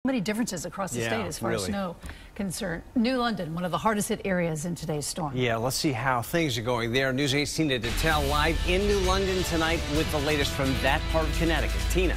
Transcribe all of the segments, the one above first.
Many differences across the state as far as snow concerned. New London, one of the hardest hit areas in today's storm. Yeah, let's see how things are going there. News 18 to Detail live in New London tonight with the latest from that part of Connecticut. Tina.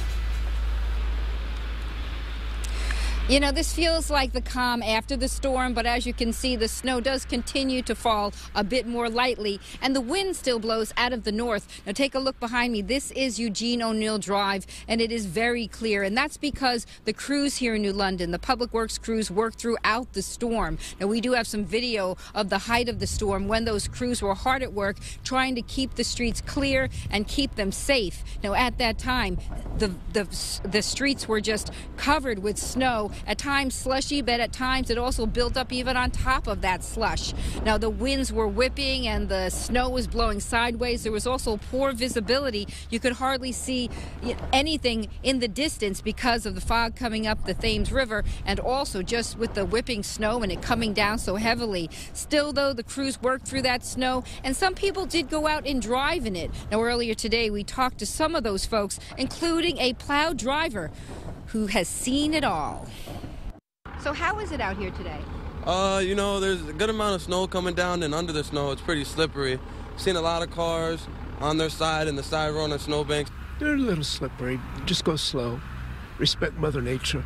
You know, this feels like the calm after the storm, but as you can see, the snow does continue to fall a bit more lightly, and the wind still blows out of the north. Now, take a look behind me. This is Eugene O'Neill Drive, and it is very clear, and that's because the crews here in New London, the public works crews, worked throughout the storm. Now, we do have some video of the height of the storm when those crews were hard at work trying to keep the streets clear and keep them safe. Now, at that time, the streets were just covered with snow. At times slushy, but at times it also built up even on top of that slush. Now, the winds were whipping and the snow was blowing sideways. There was also poor visibility. You could hardly see anything in the distance because of the fog coming up the Thames River, and also just with the whipping snow and it coming down so heavily. Still, though, the crews worked through that snow, and some people did go out and drive in it. Now, earlier today, we talked to some of those folks, including a plow driver who has seen it all. So how is it out here today? You know, there's a good amount of snow coming down, and under the snow it's pretty slippery. Seen a lot of cars on their side and the side road on snowbanks. They're a little slippery. Just go slow. Respect Mother Nature.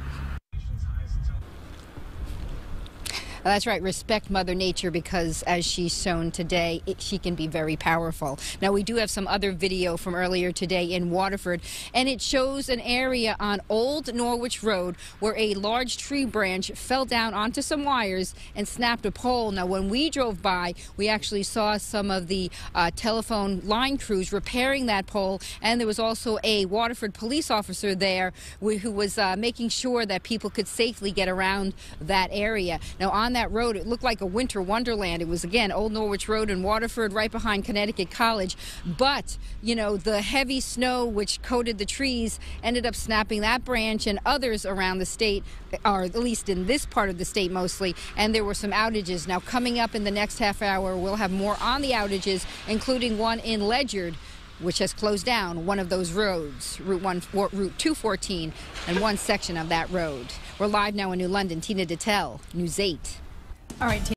That's right, respect Mother Nature, because as she's shown today, she can be very powerful. Now, we do have some other video from earlier today in Waterford, and it shows an area on Old Norwich Road where a large tree branch fell down onto some wires and snapped a pole. Now, when we drove by, we actually saw some of the telephone line crews repairing that pole, and there was also a Waterford police officer there who was making sure that people could safely get around that area. Now, on that road, it looked like a winter wonderland. It was, again, Old Norwich Road in Waterford, right behind Connecticut College. But, you know, the heavy snow which coated the trees ended up snapping that branch and others around the state, or at least in this part of the state mostly, and there were some outages. Now, coming up in the next half hour, we'll have more on the outages, including one in Ledyard, which has closed down one of those roads, Route 214, and one section of that road. We're live now in New London. Tina Detail, News 8. All right, Tina.